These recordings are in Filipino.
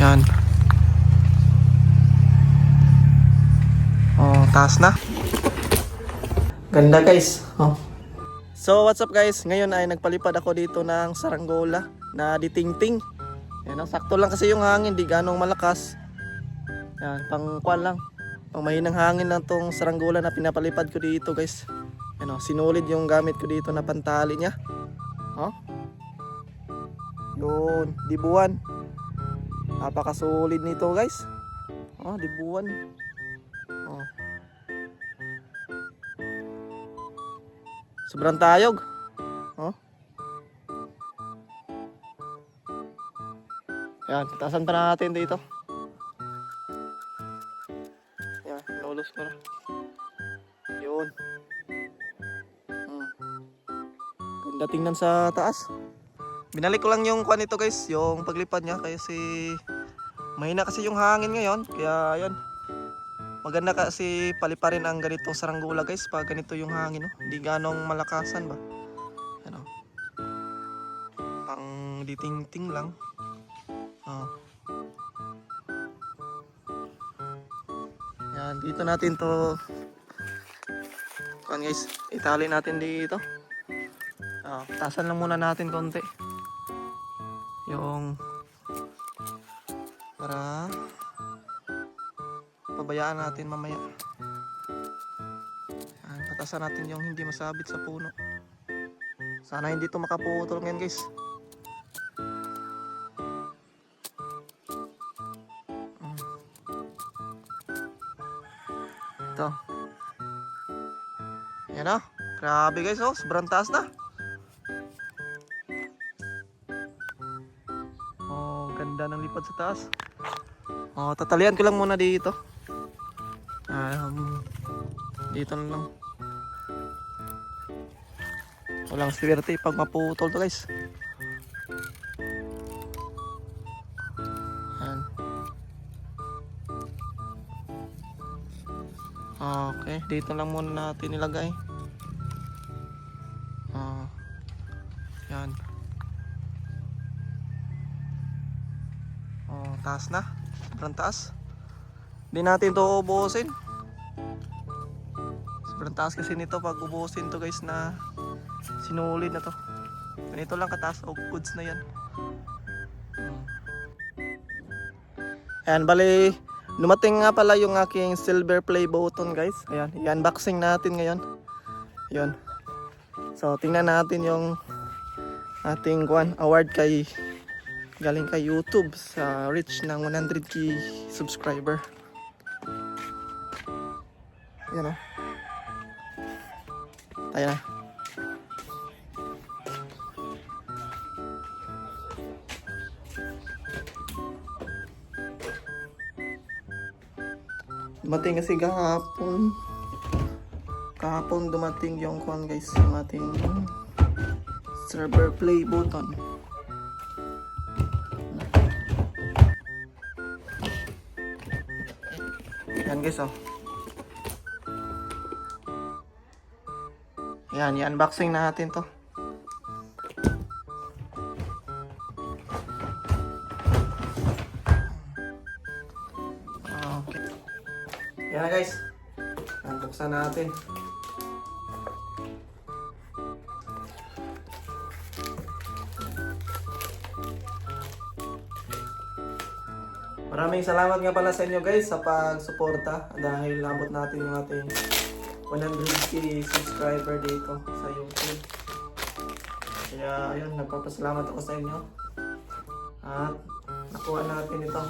Yan. Oh, taas na. Ganda guys. Oh. So what's up guys? Ngayon ay nagpalipad ako dito ng saranggola na ditingting. Yan, sakto lang kasi yung hangin, di ganong malakas. Yan, pang kwan lang. Pang mahinang hangin lang tong saranggola na pinapalipad ko dito guys. Yan, sinulid yung gamit ko dito na pantali niya. Oh. Yun, dibuan. Napakasolid nito guys. Oh, dibuan. Oh. Sobrang tayog. Oh. Yan, taasan pa natin dito. Yan, lulos ko na. Yun. Ganda tingnan sa taas. Binalik ko lang yung kwan nito guys, yung paglipad niya kasi mahina kasi yung hangin ngayon. Kaya ayan. Maganda kasi paliparin ang ganitong saranggola guys pag ganito yung hangin, no? Hindi ganong malakasan ba. Ano? Pang ditingting lang. Oh. Yan, dito natin to kan guys, itali natin dito. Oh, tasan lang muna natin konti. Yung para pabayaan natin mamaya. Yan, patasan natin yung hindi masabit sa puno. Sana hindi to makaputol ngayon guys. Ito. Yan o. Grabe guys, oh, sobrang taas na. Oh, ganda ng lipad sa taas. Oh, tatalian ko lang muna dito. Dito na lang. Walang swerte pag maputol to guys. Yan. Okay, dito lang muna natin ilagay. Yan. Oh, taas na. Sobrang taas. Hindi natin to ubusin. Sobrang taas kasi nito pag ubusin to guys na sinulid na to. Ganito lang kataas, og goods na yan. Ayan, bali dumating nga pala yung aking silver play button guys. Ayan, i-unboxing natin ngayon. Yun. So tingnan natin yung ating award kay galing kay YouTube sa reach ng 100k subscriber. Ayan o. Tayo na. Dumating kasi kahapon dumating yung guys, yung ating server play button. Yan guys, oh. Yan, i-unboxing natin to. Okay. Yan na guys. Unboxan natin. Maraming salamat nga pala sa inyo guys sa pagsuporta dahil nabot natin yung ating 100k subscriber dito sa YouTube. Kaya ayun, nagpapasalamat ako sa inyo. At nakuha natin ito.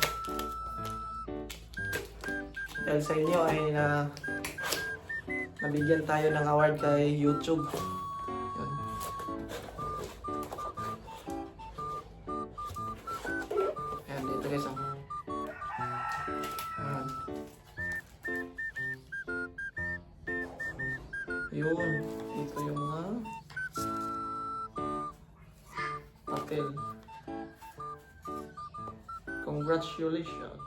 Dahil sa inyo ay nabigyan tayo ng award kay YouTube. Yun. Ayan, dito guys. Yun, ito yung mga papel. Congratulations.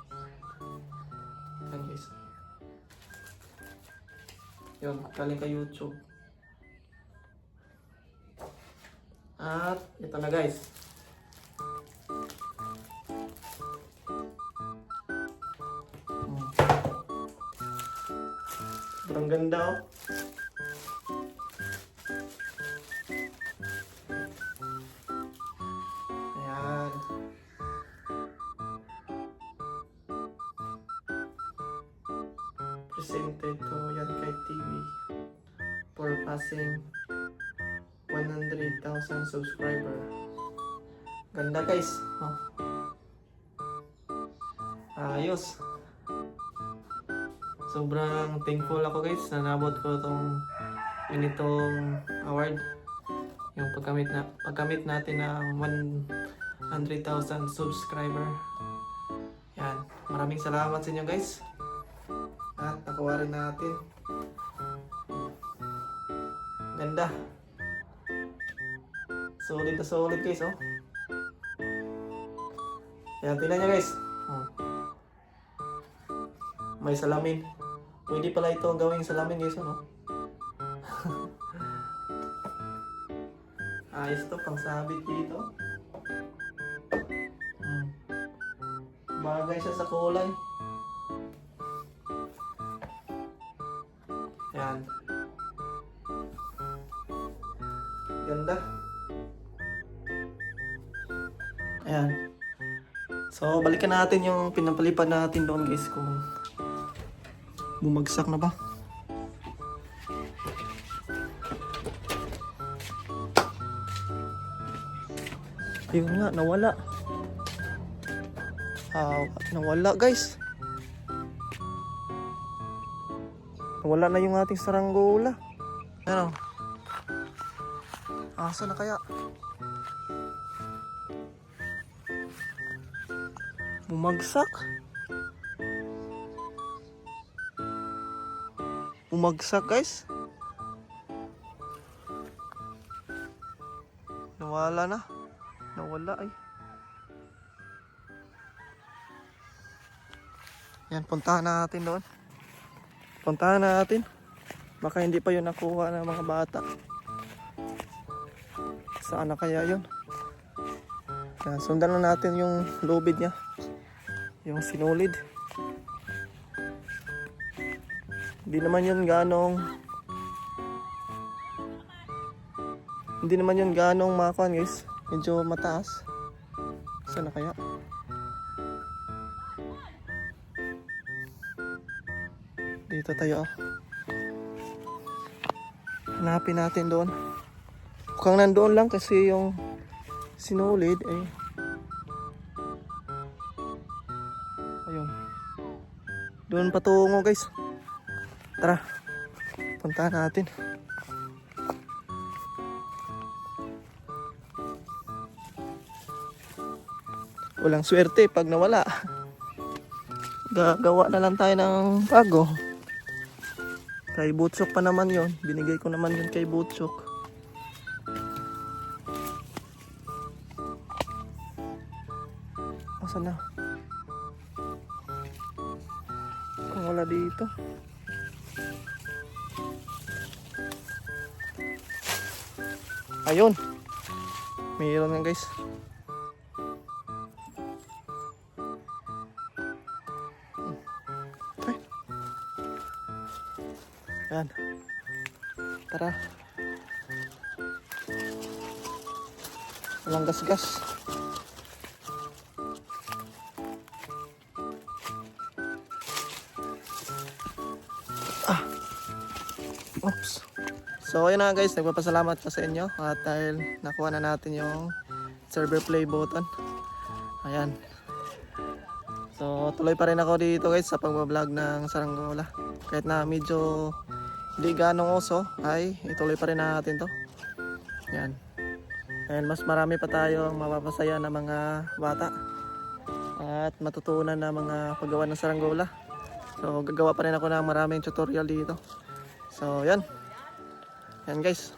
Yan guys. Yun, galing kay YouTube. At ito na guys. Sobrang ganda oh. Ayan. Presented to Yan Kay TV for passing 100,000 subscriber. Ganda guys. Oh. Ayos. Sobrang thankful ako guys na nabot ko itong ganitong award. Yung pagkamit natin ng 100,000 subscriber. Yan. Maraming salamat sa inyo guys. At nakuha rin natin. Ganda. Solid na solid guys oh. Yan, tingnan nyo guys. Oh. May salamin. Pwede pala ito gawing salamin guys ano. Ayos to, pang sabit dito. Bagay siya sa kulay. Yan. Ganda. Ayan. So, balikan natin yung pinapalipad natin doon guys kung bumagsak na ba. Ayun nga, nawala. Nawala guys. Nawala na yung ating saranggola. Ano? Asa na kaya? Bumagsak. Bumagsak guys. Nawala na. Nawala ay. Yan, puntahan natin doon. Puntahan natin. Baka hindi pa yun nakuha ng mga bata. Saan na kaya yun? Yan, sundan na natin yung lubid niya. Yung sinulid. Hindi naman yun ganong makuhan guys. Medyo mataas. Saan na kaya? Dito tayo. Hanapin natin doon. Mukhang nandoon lang kasi yung sinulid eh. Ayun. Doon patungo guys. Tara. Puntahan natin. Walang swerte pag nawala. Gagawa na lang tayo ng bago. Kay Butsok pa naman yon. Binigay ko naman yun kay Butsok. Asan na? Kung wala dito. Ayun. Mayroon nga guys. Yan. Tara. Walang gas-gas. Oops. So ayun na guys, nagpapasalamat ko sa inyo at dahil nakuha na natin yung server play button. Ayan. So tuloy pa rin ako dito guys sa pagbablog ng saranggola. Kahit na medyo hindi ganong uso ay ituloy pa rin natin to. Yan. Dahil mas marami pa tayong mapapasaya na mga bata at matutunan na mga paggawa ng saranggola. So gagawa pa rin ako ng maraming tutorial dito. So yan. Yan guys.